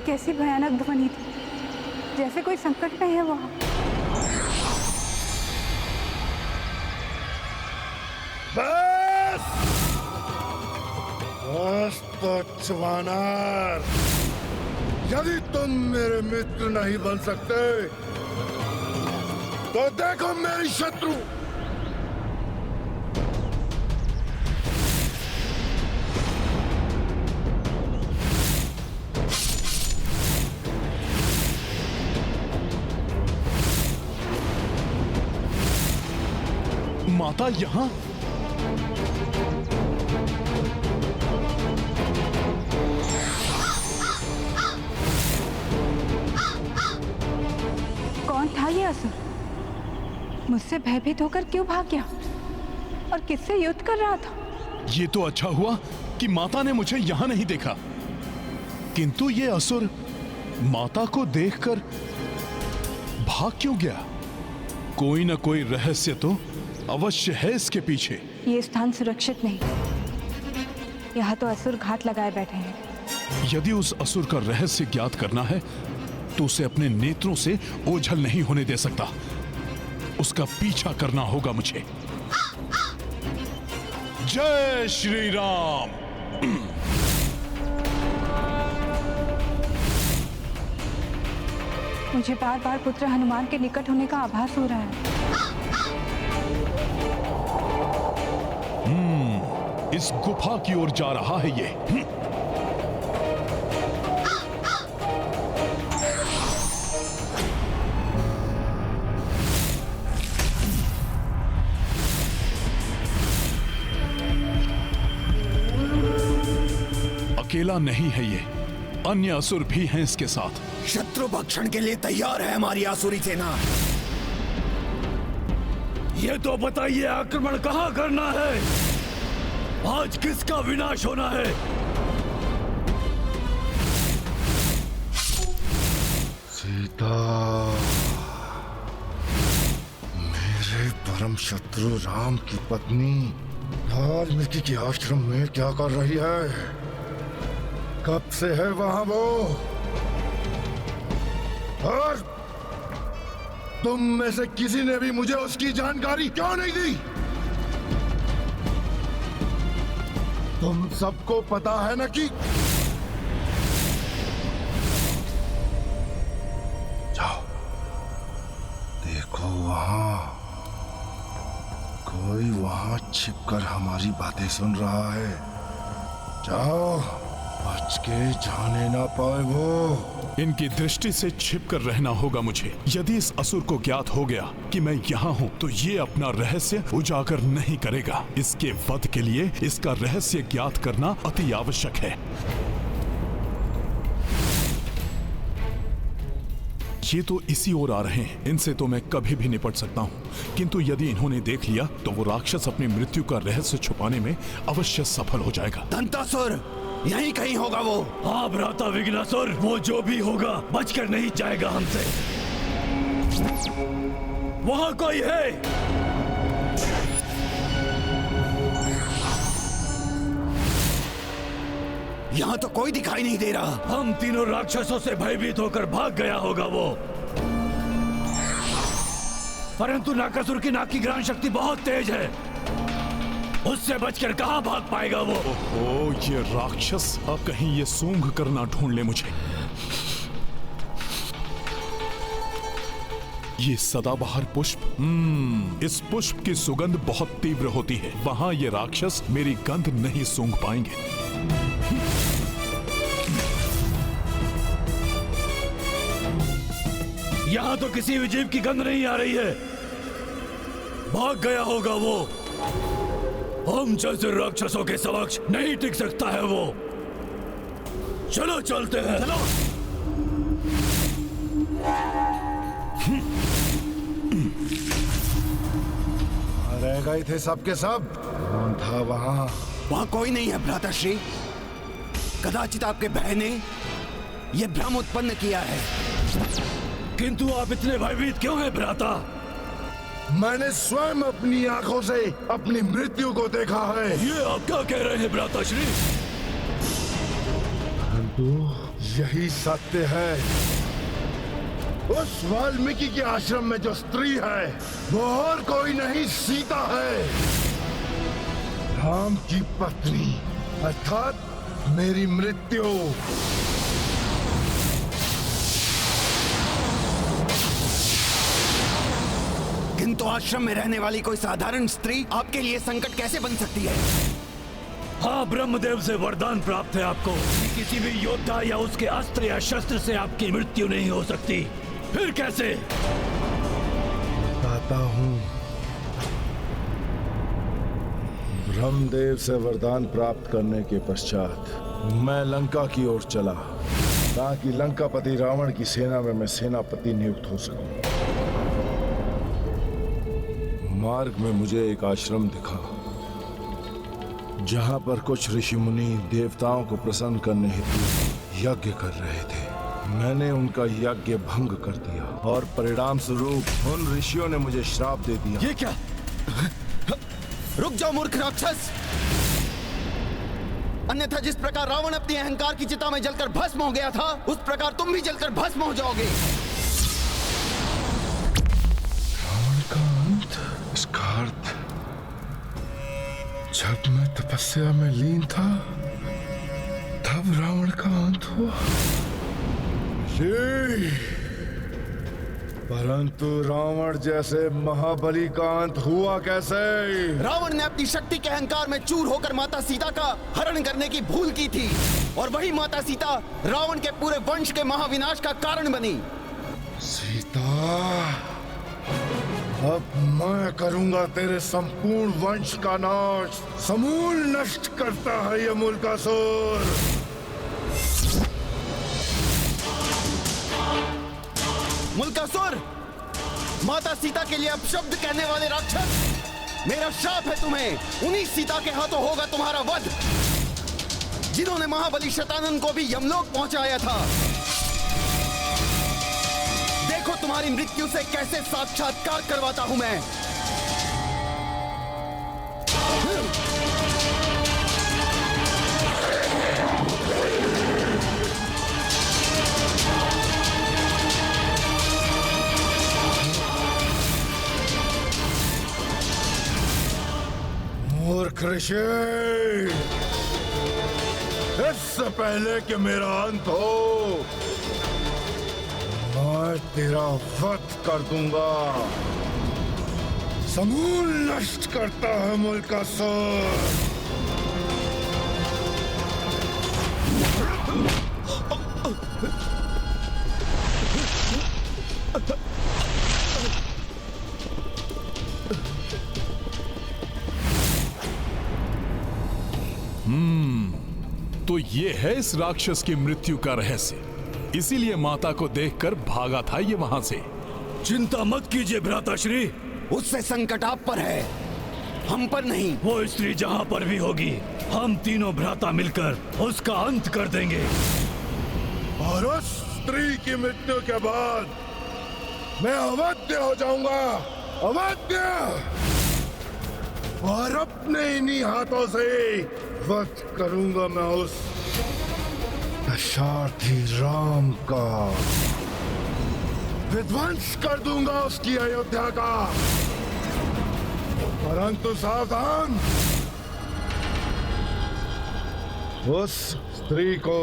कैसी भयानक ध्वनि थी, जैसे कोई संकट में है वहां। बस बस तो जवानार, यदि तुम मेरे मित्र नहीं बन सकते तो देखो मेरी शत्रु। माता यहाँ? कौन था ये असुर? मुझसे भयभीत होकर क्यों भाग गया और किससे युद्ध कर रहा था? ये तो अच्छा हुआ कि माता ने मुझे यहाँ नहीं देखा, किंतु ये असुर माता को देखकर भाग क्यों गया? कोई ना कोई रहस्य तो अवश्य है इसके पीछे। ये स्थान सुरक्षित नहीं, यहाँ तो असुर घात लगाए बैठे हैं। यदि उस असुर का रहस्य ज्ञात करना है तो उसे अपने नेत्रों से ओझल नहीं होने दे सकता। उसका पीछा करना होगा मुझे। जय श्री राम। मुझे बार बार पुत्र हनुमान के निकट होने का आभास हो रहा है। इस गुफा की ओर जा रहा है ये। अकेला नहीं है ये, अन्य असुर भी हैं इसके साथ। शत्रु भक्षण के लिए तैयार है हमारी आसुरी सेना। ये तो बताइए आक्रमण कहाँ करना है? आज किसका विनाश होना है? सीता, मेरे परम शत्रु राम की पत्नी वाल्मीकि के आश्रम में क्या कर रही है? कब से है वहां वो? और तुम में से किसी ने भी मुझे उसकी जानकारी क्यों नहीं दी? तुम सबको पता है ना कि जाओ देखो, वहां कोई वहां छिपकर हमारी बातें सुन रहा है। जाओ, बच के जाने ना पाए वो। इनकी दृष्टि से छिपकर रहना होगा मुझे। यदि इस असुर को ज्ञात हो गया कि मैं यहाँ हूँ तो ये अपना रहस्य उजागर नहीं करेगा। इसके वध के लिए इसका रहस्य ज्ञात करना अति आवश्यक है। ये तो इसी ओर आ रहे हैं, इनसे तो मैं कभी भी निपट सकता हूँ, किंतु यदि इन्होंने देख लिया तो वो राक्षस अपनी मृत्यु का रहस्य छुपाने में अवश्य सफल हो जाएगा। दंतासुर यहीं कहीं होगा वो। हाँ भ्राता विघ्नासुर, वो जो भी होगा बचकर नहीं जाएगा हमसे। वहां कोई है? यहाँ तो कोई दिखाई नहीं दे रहा। हम तीनों राक्षसों से भयभीत होकर भाग गया होगा वो। परंतु नाकासुर की नाक की ग्रहण शक्ति बहुत तेज है, उससे बचकर कहां भाग पाएगा वो? ओहो, ये राक्षस अब कहीं ये सूंघ कर ना ढूंढ ले मुझे। ये सदाबहार पुष्प, इस पुष्प की सुगंध बहुत तीव्र होती है। वहां ये राक्षस मेरी गंध नहीं सूंघ पाएंगे। यहां तो किसी भी जीव की गंध नहीं आ रही है। भाग गया होगा वो। हम जैसे राक्षसों के समक्ष नहीं टिक सकता है वो। चलो चलते हैं। चलो। रह गए थे सबके सब। कौन था वहां? वहां कोई नहीं है भ्राताश्री। कदाचित आपके भय ने यह भ्रम उत्पन्न किया है। किंतु आप इतने भयभीत क्यों हैं भ्राता? मैंने स्वयं अपनी आंखों से अपनी मृत्यु को देखा है। ये आप क्या कह रहे हैं भ्राताश्री? परंतु यही सत्य है। उस वाल्मीकि के आश्रम में जो स्त्री है वो और कोई नहीं, सीता है, राम की पत्नी, अर्थात मेरी मृत्यु। किंतु आश्रम में रहने वाली कोई साधारण स्त्री आपके लिए संकट कैसे बन सकती है? हाँ, ब्रह्मदेव से वरदान प्राप्त है आपको कि किसी भी योद्धा या उसके अस्त्र या शस्त्र से आपकी मृत्यु नहीं हो सकती। फिर कैसे? बताता हूँ। ब्रह्मदेव से वरदान प्राप्त करने के पश्चात मैं लंका की ओर चला ताकि लंकापति रावण की सेना में मैं सेनापति नियुक्त हो सकूं। मार्ग में मुझे एक आश्रम दिखा जहां पर कुछ ऋषि मुनि देवताओं को प्रसन्न करने हेतु यज्ञ कर रहे थे। मैंने उनका यज्ञ भंग कर दिया और परिणाम स्वरूप उन ऋषियों ने मुझे श्राप दे दिया। ये क्या? रुक जाओ मूर्ख राक्षस! अन्यथा जिस प्रकार रावण अपनी अहंकार की चिता में जलकर भस्म हो गया था, उस प्रकार तुम भी जलकर भस्म हो जाओगे। रावण का अंत? इसका अर्थ जब मैं तपस्या में लीन था तब रावण का अंत हुआ। जी, परंतु रावण जैसे महाबली का अंत हुआ कैसे? रावण ने अपनी शक्ति के अहंकार में चूर होकर माता सीता का हरण करने की भूल की थी और वही माता सीता रावण के पूरे वंश के महाविनाश का कारण बनी। सीता, अब मैं करूंगा तेरे संपूर्ण वंश का नाश। समूल नष्ट करता है ये मूलकासुर। मूलकासुर, माता सीता के लिए अपशब्द कहने वाले राक्षस, मेरा शाप है तुम्हें। उन्हीं सीता के हाथों होगा तुम्हारा वध, जिन्होंने महाबली शतानन को भी यमलोक पहुंचाया था। देखो तुम्हारी मृत्यु से कैसे साक्षात्कार करवाता हूं मैं। मूर्ख ऋषि, इससे पहले कि मेरा अंत हो मैं तेरा वध कर दूंगा। समूल नष्ट करता है मूलकासुर। तो ये है इस राक्षस की मृत्यु का रहस्य। इसीलिए माता को देखकर भागा था ये वहां से। चिंता मत कीजिए भ्राताश्री, उससे संकट आप पर है, हम पर नहीं। वो स्त्री जहां पर भी होगी, हम तीनों भ्राता मिलकर उसका अंत कर देंगे। और उस स्त्री की मृत्यु के बाद मैं अवध्य हो जाऊंगा, अवध्य, और अपने इन्हीं हाथों से वध करूंगा मैं उस दशार्थी राम का। विध्वंस कर दूंगा उसकी अयोध्या का। परंतु सावधान, उस स्त्री को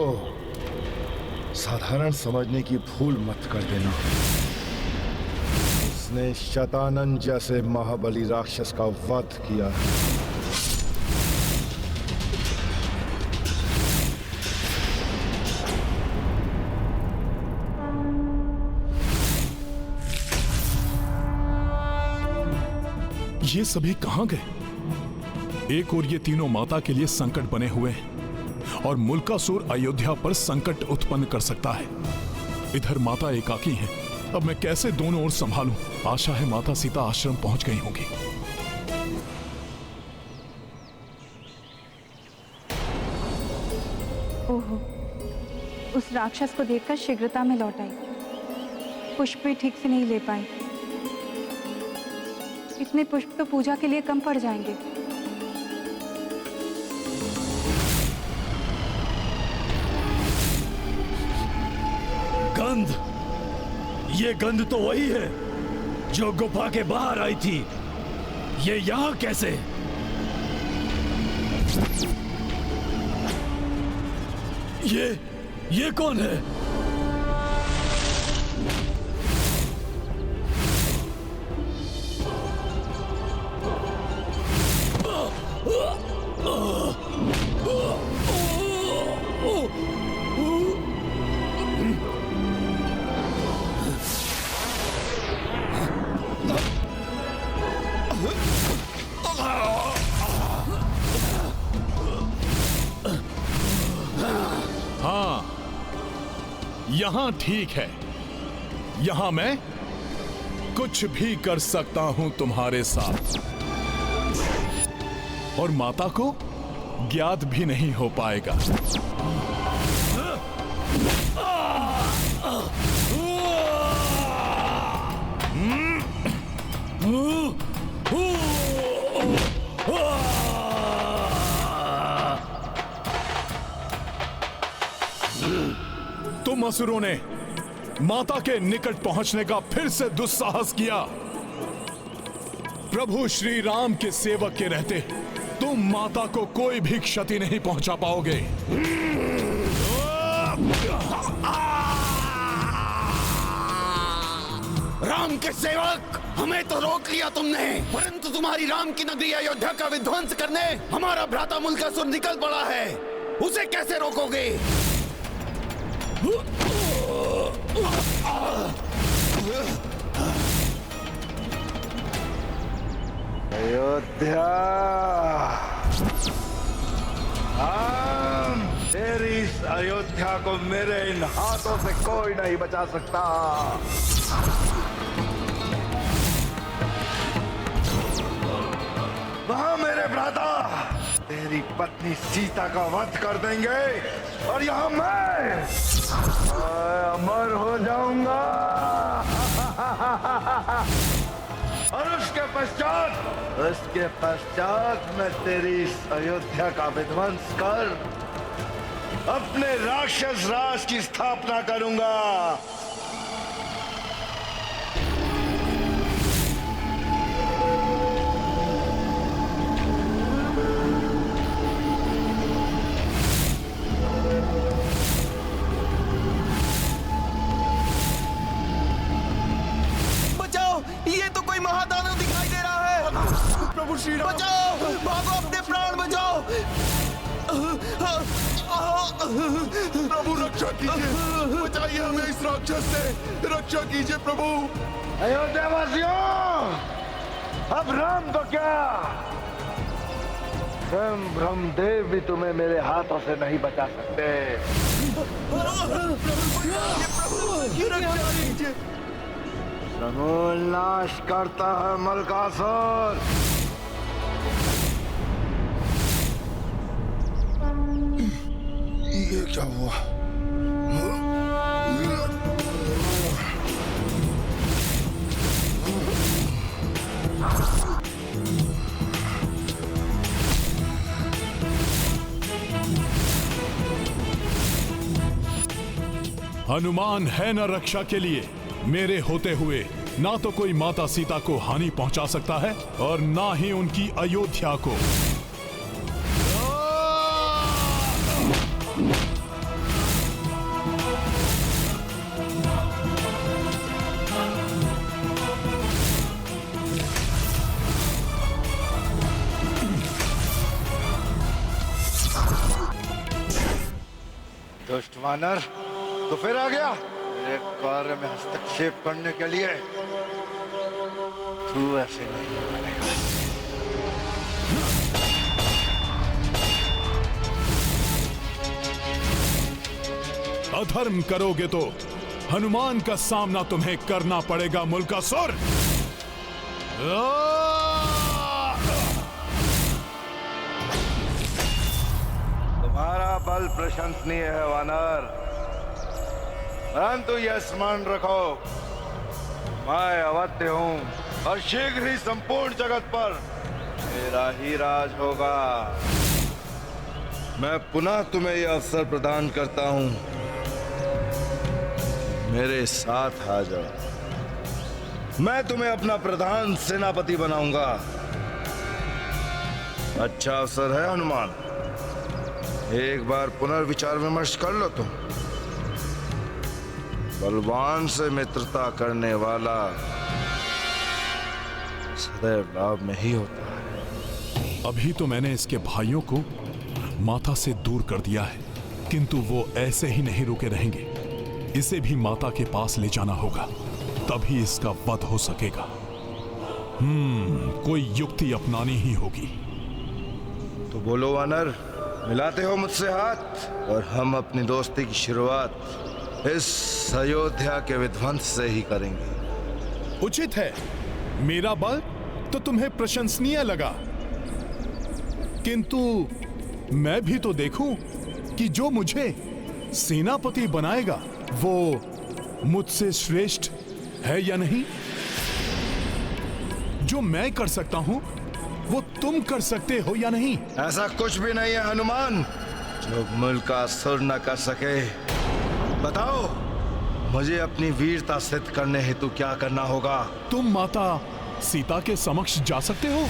साधारण समझने की भूल मत कर देना। उसने शतानन जैसे महाबली राक्षस का वध किया है। ये सभी कहां गए? एक और ये तीनों माता के लिए संकट बने हुए हैं और मुल्कासुर अयोध्या पर संकट उत्पन्न कर सकता है। इधर माता एकाकी हैं। अब मैं कैसे दोनों ओर संभालूं? आशा है माता सीता आश्रम पहुंच गई होंगी। ओहो, उस राक्षस को देखकर शीघ्रता में लौट आई। पुष्प भी ठीक से नहीं ले पाई। इतने पुष्प तो पूजा के लिए कम पड़ जाएंगे। ये गंध तो वही है जो गुफा के बाहर आई थी। ये यहाँ कैसे? ये कौन है? यहां ठीक है। यहां मैं कुछ भी कर सकता हूं तुम्हारे साथ, और माता को ज्ञात भी नहीं हो पाएगा। तुम असुरों ने माता के निकट पहुंचने का फिर से दुस्साहस किया। प्रभु श्री राम के सेवक के रहते तुम माता को कोई भी क्षति नहीं पहुंचा पाओगे। राम के सेवक, हमें तो रोक लिया तुमने, परंतु तुम्हारी राम की नगरी अयोध्या का विध्वंस करने हमारा भ्राता मुल्कासुर निकल पड़ा है। उसे कैसे रोकोगे? अयोध्या, तेरी इस अयोध्या को मेरे इन हाथों से कोई नहीं बचा सकता। वहां मेरे भ्राता तेरी पत्नी सीता का वध कर देंगे और यहाँ मैं अमर हो जाऊंगा। और उसके पश्चात मैं तेरी इस अयोध्या का विध्वंस कर अपने राक्षस राज की स्थापना करूंगा। महादानव दिखाई दे रहा है। प्रभु श्री राम, बचाओ, भागो, अपने प्राण बचाओ। प्रभु रक्षा कीजिए, बचाइए हमें इस राक्षस से, रक्षा कीजिए प्रभु। अयोध्या वासियों, अब राम तो क्या, स्वयं ब्रह्मदेव भी तुम्हें मेरे हाथों से नहीं बचा सकते। समूल नाश करता है मलकासुर। ये क्या हुआ? हनुमान है न रक्षा के लिए, मेरे होते हुए ना तो कोई माता सीता को हानि पहुंचा सकता है और ना ही उनकी अयोध्या को। दुष्ट वानर, तो फिर आ गया मेरे कार्य में हस्तक्षेप करने के लिए। तू ऐसे नहीं बनेगा। अधर्म करोगे तो हनुमान का सामना तुम्हें करना पड़ेगा मुल्कासुर। तुम्हारा बल प्रशंसनीय है वानर, परंतु यह स्मरण रखो, मैं अवध्य हूं और शीघ्र ही संपूर्ण जगत पर मेरा ही राज होगा। मैं पुनः तुम्हें यह अवसर प्रदान करता हूं। मेरे साथ आ जाओ। मैं तुम्हें अपना प्रधान सेनापति बनाऊंगा। अच्छा अवसर है हनुमान, एक बार पुनर्विचार विमर्श कर लो तुम। बलवान से मित्रता करने वाला सदैव लाभ में ही होता है। अभी तो मैंने इसके भाइयों को माता से दूर कर दिया है, किंतु वो ऐसे ही नहीं रुके रहेंगे। इसे भी माता के पास ले जाना होगा, तभी इसका वध हो सकेगा। कोई युक्ति अपनानी ही होगी। तो बोलो वानर, मिलाते हो मुझसे हाथ और हम अपनी दोस्ती की शुरुआत इस अयोध्या के विध्वंस से ही करेंगे। उचित है। मेरा बल तो तुम्हें प्रशंसनीय लगा, किंतु मैं भी तो देखूं कि जो मुझे सेनापति बनाएगा वो मुझसे श्रेष्ठ है या नहीं। जो मैं कर सकता हूं वो तुम कर सकते हो या नहीं। ऐसा कुछ भी नहीं है हनुमान जो मुल्क का असुर न कर सके। बताओ, मुझे अपनी वीरता सिद्ध करने हेतु क्या करना होगा? तुम माता सीता के समक्ष जा सकते हो।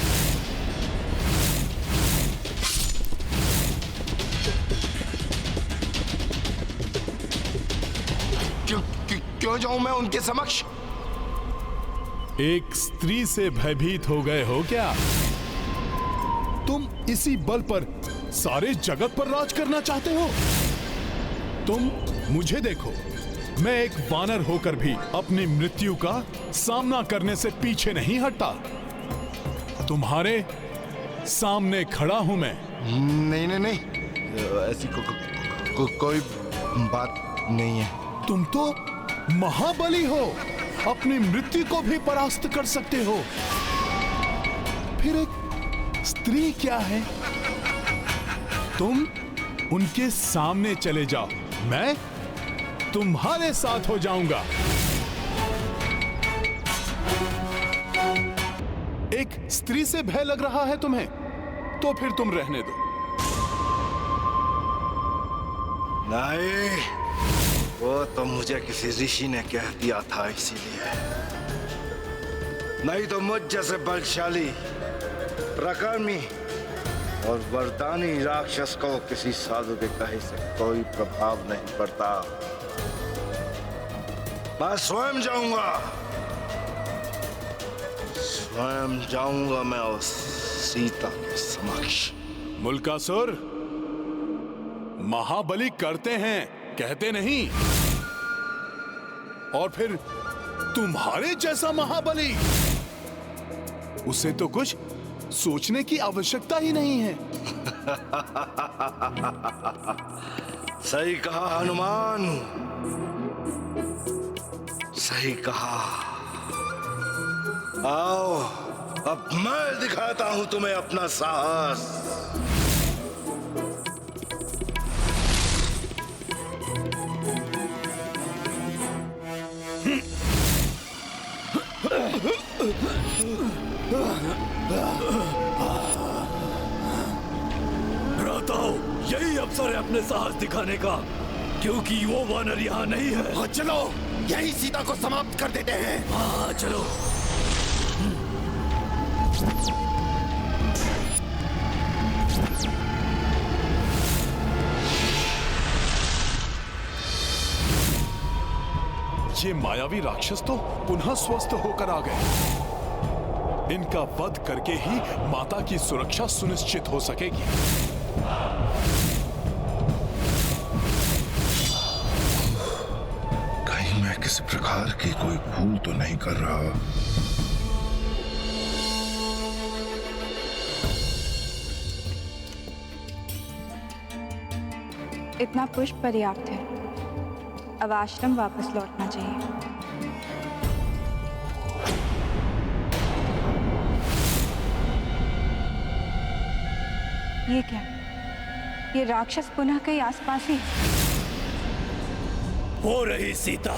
क्यों जाऊं मैं उनके समक्ष? एक स्त्री से भयभीत हो गए हो क्या? तुम इसी बल पर सारे जगत पर राज करना चाहते हो? तुम मुझे देखो, मैं एक वानर होकर भी अपनी मृत्यु का सामना करने से पीछे नहीं हटता। तुम्हारे सामने खड़ा हूं मैं। नहीं नहीं नहीं, ऐसी कोई बात नहीं है। तुम तो महाबली हो, अपनी मृत्यु को भी परास्त कर सकते हो। फिर एक स्त्री क्या है? तुम उनके सामने चले जाओ, मैं तुम्हारे साथ हो जाऊंगा। एक स्त्री से भय लग रहा है तुम्हें, तो फिर तुम रहने दो। नहीं, वो तो मुझे किसी ऋषि ने कह दिया था, इसीलिए। नहीं तो मुझ जैसे बलशाली, प्रकर्मी और वरदानी राक्षस को किसी साधु के कहे से कोई प्रभाव नहीं पड़ता। मैं स्वयं जाऊंगा, स्वयं जाऊंगा मैं उस सीता के समक्ष। मुल्कासुर, महाबली करते हैं, कहते नहीं। और फिर तुम्हारे जैसा महाबली, उसे तो कुछ सोचने की आवश्यकता ही नहीं है। सही कहा हनुमान, सही कहा। आओ, अब मैं दिखाता हूं तुम्हें अपना साहस। भ्राताओ, यही अवसर है अपने साहस दिखाने का, क्योंकि वो वानर यहाँ नहीं है। हाँ, चलो यही सीता को समाप्त कर देते हैं। हाँ चलो। ये मायावी राक्षस तो पुनः स्वस्थ होकर आ गए। इनका वध करके ही माता की सुरक्षा सुनिश्चित हो सकेगी। कहीं मैं किसी प्रकार की कोई भूल तो नहीं कर रहा? इतना पुष्प पर्याप्त है, अब आश्रम वापस लौटना चाहिए। ये क्या? ये राक्षस पुनः कहीं आसपास ही है। हो रही सीता।